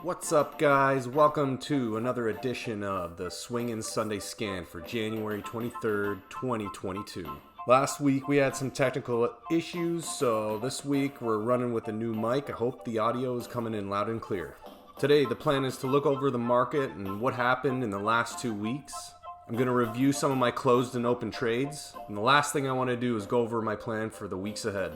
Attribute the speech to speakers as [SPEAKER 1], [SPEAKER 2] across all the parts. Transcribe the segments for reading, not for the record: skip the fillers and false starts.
[SPEAKER 1] What's up, guys? Welcome to another edition of the Swingin' Sunday Scan for January 23rd, 2022. Last week we had some technical issues, so this week we're running with a new mic. I hope the audio is coming in loud and clear. Today the plan is to look over the market and what happened in the last 2 weeks. I'm going to review some of my closed and open trades, and the last thing I want to do is go over my plan for the weeks ahead.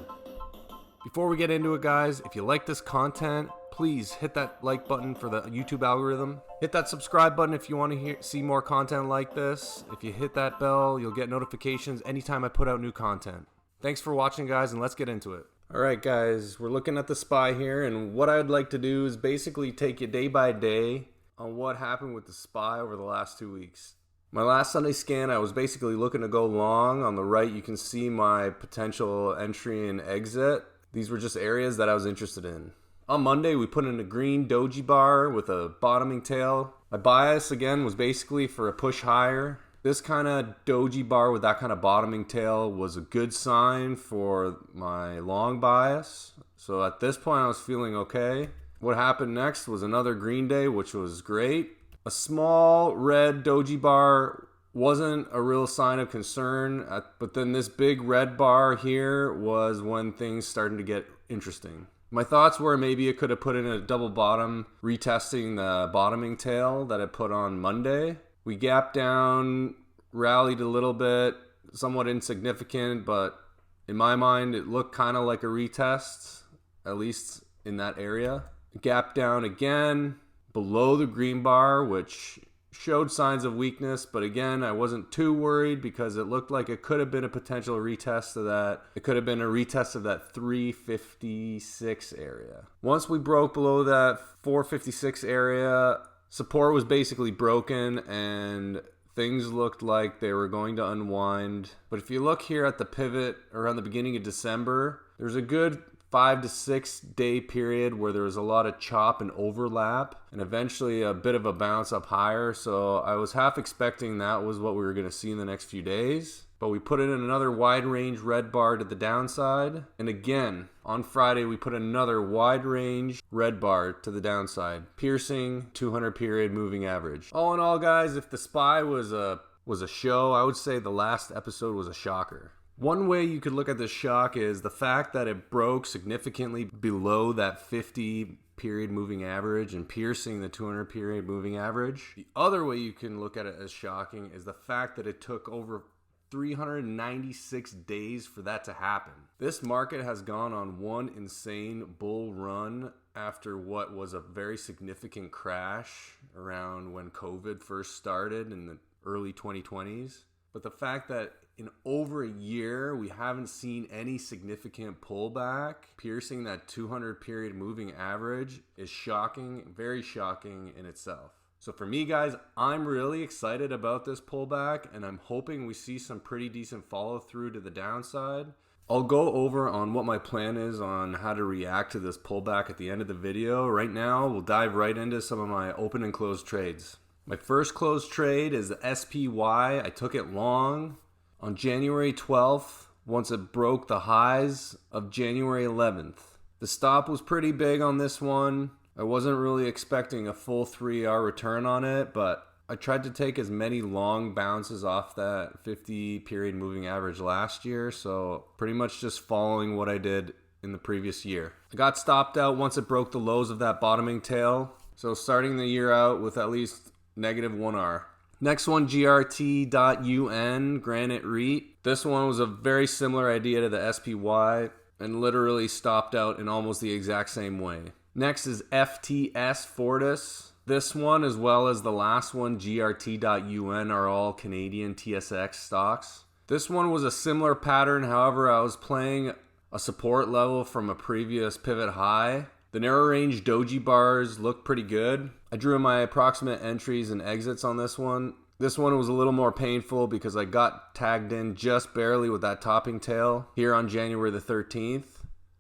[SPEAKER 1] Before we get into it, guys, if you like this content, please hit that like button for the YouTube algorithm. Hit that subscribe button if you want to see more content like this. If you hit that bell, you'll get notifications anytime I put out new content. Thanks for watching, guys, and let's get into it. Alright, guys, we're looking at the SPY here, and what I'd like to do is basically take you day by day on what happened with the SPY over the last 2 weeks. My last Sunday scan, I was basically looking to go long. On the right, you can see my potential entry and exit. These were just areas that I was interested in. On Monday, we put in a green doji bar with a bottoming tail. My bias, again, was basically for a push higher. This kind of doji bar with that kind of bottoming tail was a good sign for my long bias. So at this point, I was feeling okay. What happened next was another green day, which was great. A small red doji bar wasn't a real sign of concern, but then this big red bar here was when things started to get interesting. My thoughts were maybe it could have put in a double bottom, retesting the bottoming tail that it put on Monday. We gapped down, rallied a little bit, somewhat insignificant, but in my mind it looked kind of like a retest, at least in that area. Gapped down again below the green bar, which showed signs of weakness, but again, I wasn't too worried because it looked like it could have been a potential retest of that. It could have been a retest of that 356 area. Once we broke below that 456 area, support was basically broken and things looked like they were going to unwind. But if you look here at the pivot around the beginning of December, there's a good 5 to 6 day period where there was a lot of chop and overlap and eventually a bit of a bounce up higher. So I was half expecting that was what we were going to see in the next few days. But we put in another wide range red bar to the downside. And again, on Friday, we put another wide range red bar to the downside, piercing 200 period moving average. All in all, guys, if the SPY was a show, I would say the last episode was a shocker. One way you could look at this shock is the fact that it broke significantly below that 50 period moving average and piercing the 200 period moving average. The other way you can look at it as shocking is the fact that it took over 396 days for that to happen. This market has gone on one insane bull run after what was a very significant crash around when COVID first started in the early 2020s. But the fact that in over a year, we haven't seen any significant pullback, piercing that 200 period moving average is shocking, very shocking in itself. So for me, guys, I'm really excited about this pullback, and I'm hoping we see some pretty decent follow through to the downside. I'll go over on what my plan is on how to react to this pullback at the end of the video. Right now, we'll dive right into some of my open and closed trades. My first closed trade is the SPY. I took it long on January 12th, once it broke the highs of January 11th. The stop was pretty big on this one. I wasn't really expecting a full 3-hour return on it, but I tried to take as many long bounces off that 50 period moving average last year, so pretty much just following what I did in the previous year. I got stopped out once it broke the lows of that bottoming tail, so starting the year out with at least negative 1R. Next one, GRT.UN, Granite REIT. This one was a very similar idea to the SPY and literally stopped out in almost the exact same way. Next is FTS Fortis. This one, as well as the last one, GRT.UN, are all Canadian TSX stocks. This one was a similar pattern. However, I was playing a support level from a previous pivot high. The narrow range doji bars look pretty good. I drew my approximate entries and exits on this one. This one was a little more painful because I got tagged in just barely with that topping tail here on January the 13th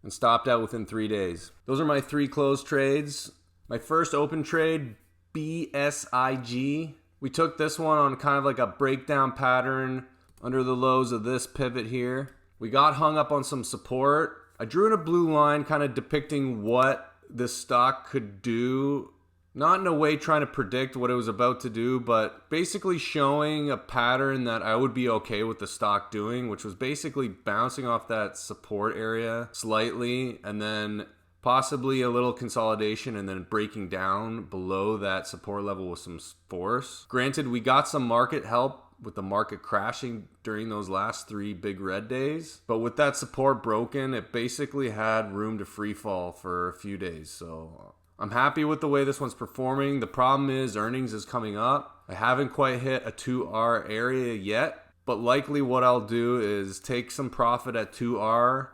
[SPEAKER 1] and stopped out within 3 days. Those are my 3 closed trades. My first open trade, BSIG. We took this one on kind of like a breakdown pattern under the lows of this pivot here. We got hung up on some support. I drew in a blue line kind of depicting what this stock could do Not in a way trying to predict what it was about to do, but basically showing a pattern that I would be okay with the stock doing, which was basically bouncing off that support area slightly and then possibly a little consolidation and then breaking down below that support level with some force. Granted, we got some market help with the market crashing during those last 3 big red days, but with that support broken, it basically had room to free fall for a few days. So I'm happy with the way this one's performing. The problem is earnings is coming up. I haven't quite hit a 2R area yet, but likely what I'll do is take some profit at 2R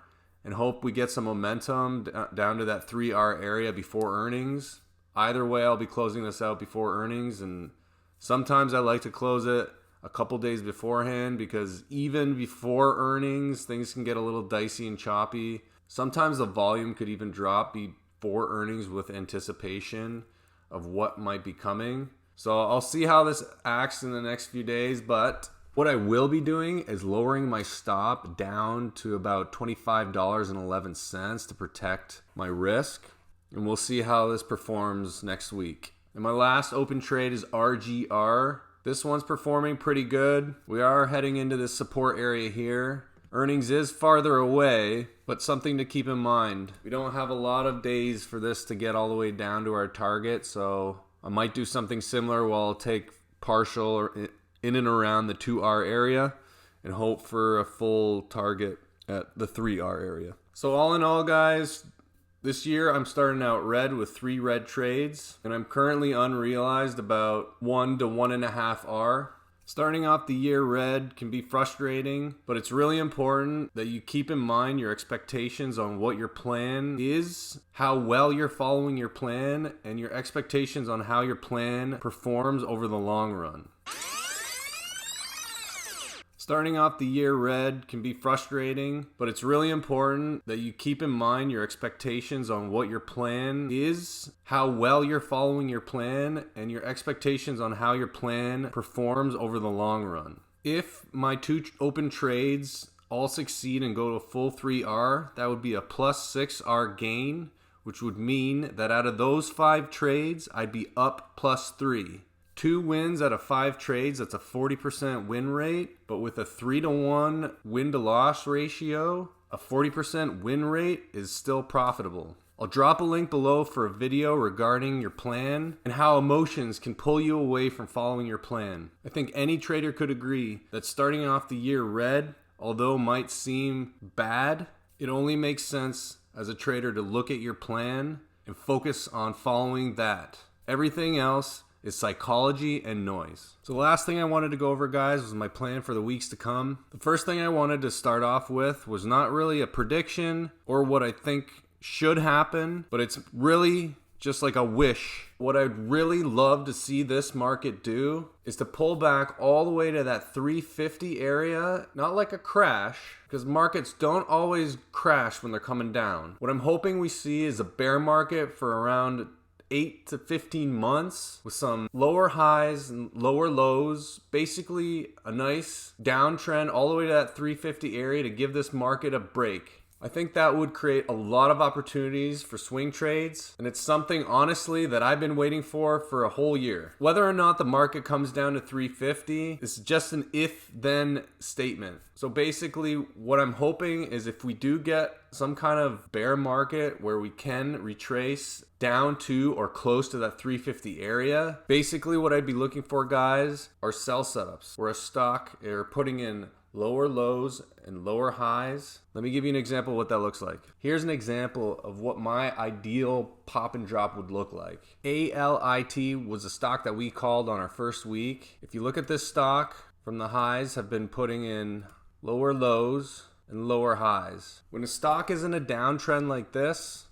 [SPEAKER 1] and hope we get some momentum down to that 3R area before earnings. Either way, I'll be closing this out before earnings, and sometimes I like to close it a couple days beforehand because even before earnings, things can get a little dicey and choppy. Sometimes the volume could even drop before earnings with anticipation of what might be coming. So I'll see how this acts in the next few days, but what I will be doing is lowering my stop down to about $25.11 to protect my risk. And we'll see how this performs next week. And my last open trade is RGR. This one's performing pretty good. We are heading into this support area here. Earnings is farther away, but something to keep in mind. We don't have a lot of days for this to get all the way down to our target, so I might do something similar where I'll take partial or in and around the 2R area and hope for a full target at the 3R area. So all in all, guys, this year I'm starting out red with 3 red trades, and I'm currently unrealized about 1 to 1.5 R. Starting off the year red can be frustrating, but it's really important that you keep in mind your expectations on what your plan is, how well you're following your plan, and your expectations on how your plan performs over the long run. Starting off the year red can be frustrating, but it's really important that you keep in mind your expectations on what your plan is, how well you're following your plan, and your expectations on how your plan performs over the long run. If my 2 open trades all succeed and go to full 3R, that would be a plus 6R gain, which would mean that out of those 5 trades, I'd be up plus 3. 2 wins out of 5 trades, that's a 40% win rate, but with a 3-to-1 win to loss ratio, a 40% win rate is still profitable. I'll drop a link below for a video regarding your plan and how emotions can pull you away from following your plan. I think any trader could agree that starting off the year red, although might seem bad, it only makes sense as a trader to look at your plan and focus on following that. Everything else is psychology and noise. So the last thing I wanted to go over, guys, was my plan for the weeks to come. The first thing I wanted to start off with was not really a prediction or what I think should happen, but it's really just like a wish. What I'd really love to see this market do is to pull back all the way to that 350 area, not like a crash, because markets don't always crash when they're coming down. What I'm hoping we see is a bear market for around 8 to 15 months with some lower highs and lower lows, basically a nice downtrend all the way to that 350 area to give this market a break. I think that would create a lot of opportunities for swing trades, and it's something honestly that I've been waiting for a whole year. Whether or not the market comes down to 350 is just an if-then statement. So basically what I'm hoping is if we do get some kind of bear market where we can retrace down to or close to that 350 area, basically what I'd be looking for, guys, are sell setups where a stock are putting in lower lows and lower highs. Let me give you an example of what that looks like. Here's an example of what my ideal pop and drop would look like. ALIT was a stock that we called on our first week. If you look at this stock, from the highs have been putting in lower lows and lower highs. When a stock is in a downtrend like this,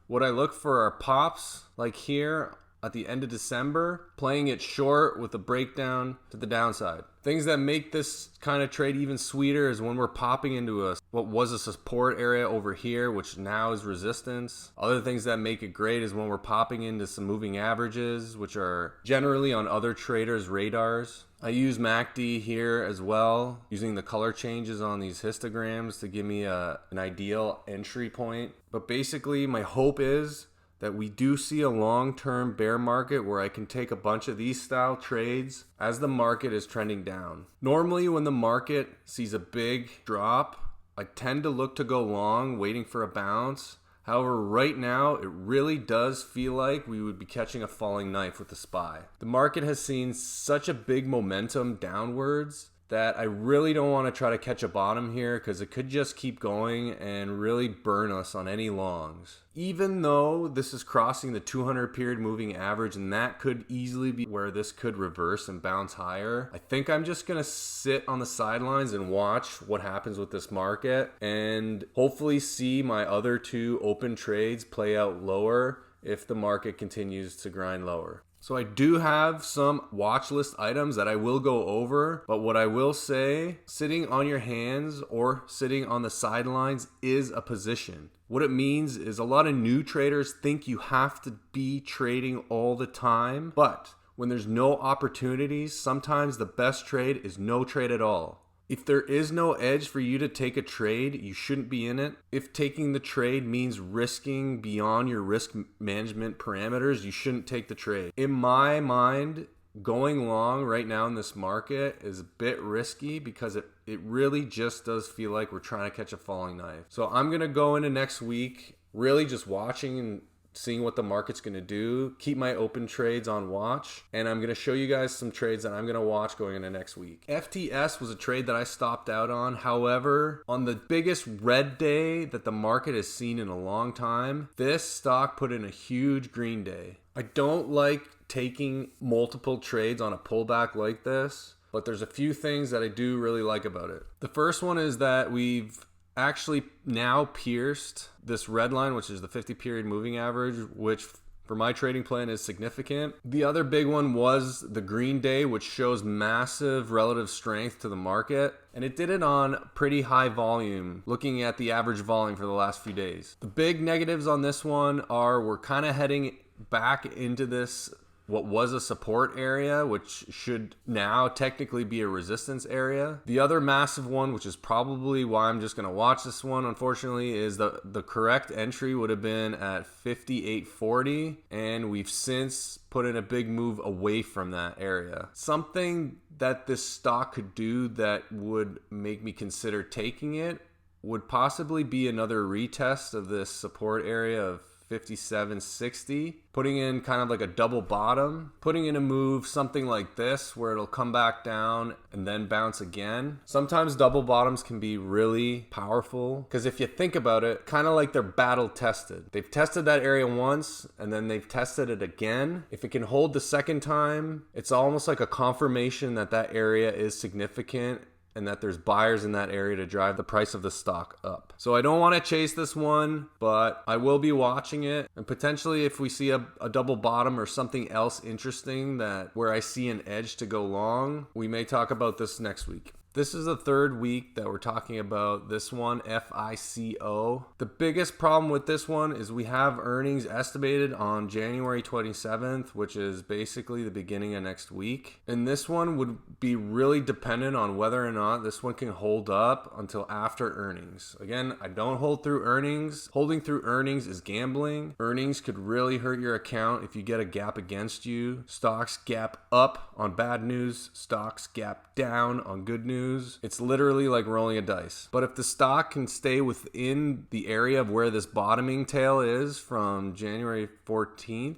[SPEAKER 1] what I look for are pops like here at the end of December, playing it short with a breakdown to the downside. Things that make this kind of trade even sweeter is when we're popping into what was a support area over here, which now is resistance. Other things that make it great is when we're popping into some moving averages, which are generally on other traders' radars. I use MACD here as well, using the color changes on these histograms to give me an ideal entry point. But basically, my hope is that we do see a long-term bear market where I can take a bunch of these style trades as the market is trending down. Normally when the market sees a big drop, I tend to look to go long, waiting for a bounce. However, right now, it really does feel like we would be catching a falling knife with the SPY. The market has seen such a big momentum downwards that I really don't want to try to catch a bottom here because it could just keep going and really burn us on any longs. Even though this is crossing the 200 period moving average, and that could easily be where this could reverse and bounce higher, I think I'm just going to sit on the sidelines and watch what happens with this market and hopefully see my other two open trades play out lower if the market continues to grind lower. So I do have some watch list items that I will go over, but what I will say, sitting on your hands or sitting on the sidelines is a position. What it means is a lot of new traders think you have to be trading all the time, but when there's no opportunities, sometimes the best trade is no trade at all. If there is no edge for you to take a trade, you shouldn't be in it. If taking the trade means risking beyond your risk management parameters, you shouldn't take the trade. In my mind, going long right now in this market is a bit risky because it really just does feel like we're trying to catch a falling knife. So I'm going to go into next week really just watching and seeing what the market's going to do, keep my open trades on watch, and I'm going to show you guys some trades that I'm going to watch going into next week. FTS was a trade that I stopped out on. However, on the biggest red day that the market has seen in a long time, this stock put in a huge green day. I don't like taking multiple trades on a pullback like this, but there's a few things that I do really like about it. The first one is that we've actually now pierced this red line, which is the 50 period moving average, which for my trading plan is significant. The other big one was the green day, which shows massive relative strength to the market, and it did it on pretty high volume, looking at the average volume for the last few days. The big negatives on this one are we're kind of heading back into this what was a support area, which should now technically be a resistance area. The other massive one, which is probably why I'm just going to watch this one, unfortunately, is the correct entry would have been at 58.40, and we've since put in a big move away from that area. Something that this stock could do that would make me consider taking it would possibly be another retest of this support area of 57.60, putting in kind of like a double bottom, putting in a move something like this where it'll come back down and then bounce again. Sometimes double bottoms can be really powerful because if you think about it, kind of like they're battle tested. They've tested that area once and then they've tested it again. If it can hold the second time, it's almost like a confirmation that that area is significant and that there's buyers in that area to drive the price of the stock up. So I don't want to chase this one, but I will be watching it. And potentially if we see a double bottom or something else interesting that where I see an edge to go long, we may talk about this next week. This is the third week that we're talking about this one, FICO. The biggest problem with this one is we have earnings estimated on January 27th, which is basically the beginning of next week. And this one would be really dependent on whether or not this one can hold up until after earnings. Again, I don't hold through earnings. Holding through earnings is gambling. Earnings could really hurt your account if you get a gap against you. Stocks gap up on bad news. Stocks gap down on good news. It's literally like rolling a dice. But if the stock can stay within the area of where this bottoming tail is from January 14th,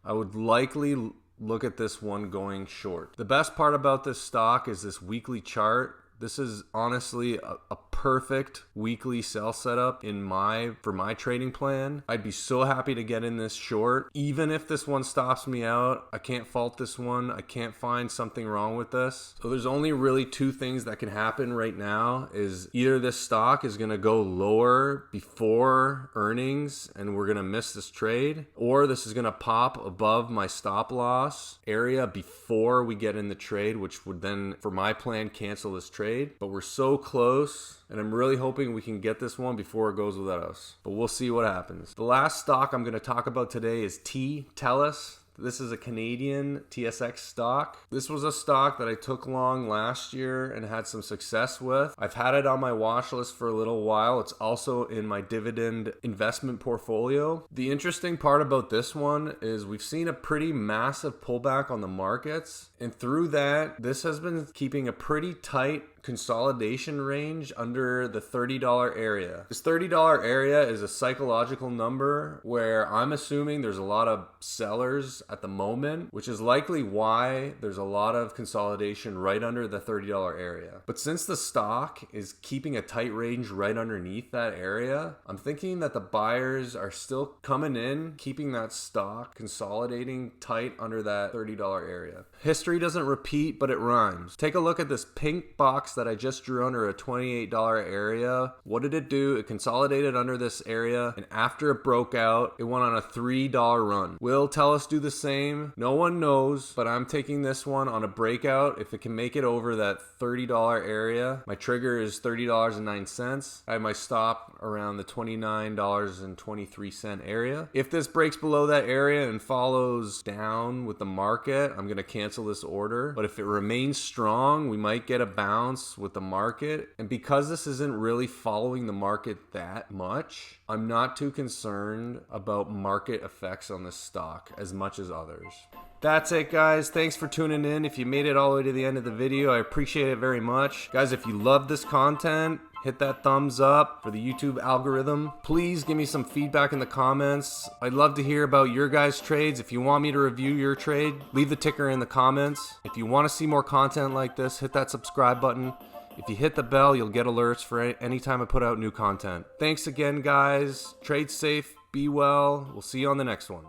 [SPEAKER 1] I would likely look at this one going short. The best part about this stock is this weekly chart. This is honestly a perfect weekly sell setup for my trading plan. I'd be so happy to get in this short. Even if this one stops me out, I can't fault this one. I can't find something wrong with this. So there's only really two things that can happen right now is either this stock is going to go lower before earnings and we're going to miss this trade, or this is going to pop above my stop loss area before we get in the trade, which would then, for my plan, cancel this trade. But we're so close, and I'm really hoping we can get this one before it goes without us. But we'll see what happens. The last stock I'm going to talk about today is TELUS. This is a Canadian TSX stock. This was a stock that I took long last year and had some success with. I've had it on my watch list for a little while. It's also in my dividend investment portfolio. The interesting part about this one is we've seen a pretty massive pullback on the markets, and through that, this has been keeping a pretty tight consolidation range under the $30 area. This $30 area is a psychological number where I'm assuming there's a lot of sellers at the moment, which is likely why there's a lot of consolidation right under the $30 area. But since the stock is keeping a tight range right underneath that area, I'm thinking that the buyers are still coming in, keeping that stock consolidating tight under that $30 area. History doesn't repeat, but it rhymes. Take a look at this pink box that I just drew under a $28 area. What did it do? It consolidated under this area, and after it broke out, it went on a $3 run. Will TELUS do the same? No one knows, but I'm taking this one on a breakout. If it can make it over that $30 area, my trigger is $30.09. I have my stop around the $29.23 area. If this breaks below that area and follows down with the market, I'm going to cancel this order. But if it remains strong, we might get a bounce with the market. And because this isn't really following the market that much, I'm not too concerned about market effects on this stock as much as others. That's it, guys. Thanks for tuning in. If you made it all the way to the end of the video, I appreciate it very much. Guys, if you love this content, hit that thumbs up for the YouTube algorithm. Please give me some feedback in the comments. I'd love to hear about your guys' trades. If you want me to review your trade, leave the ticker in the comments. If you want to see more content like this, hit that subscribe button. If you hit the bell, you'll get alerts for any time I put out new content. Thanks again, guys. Trade safe. Be well. We'll see you on the next one.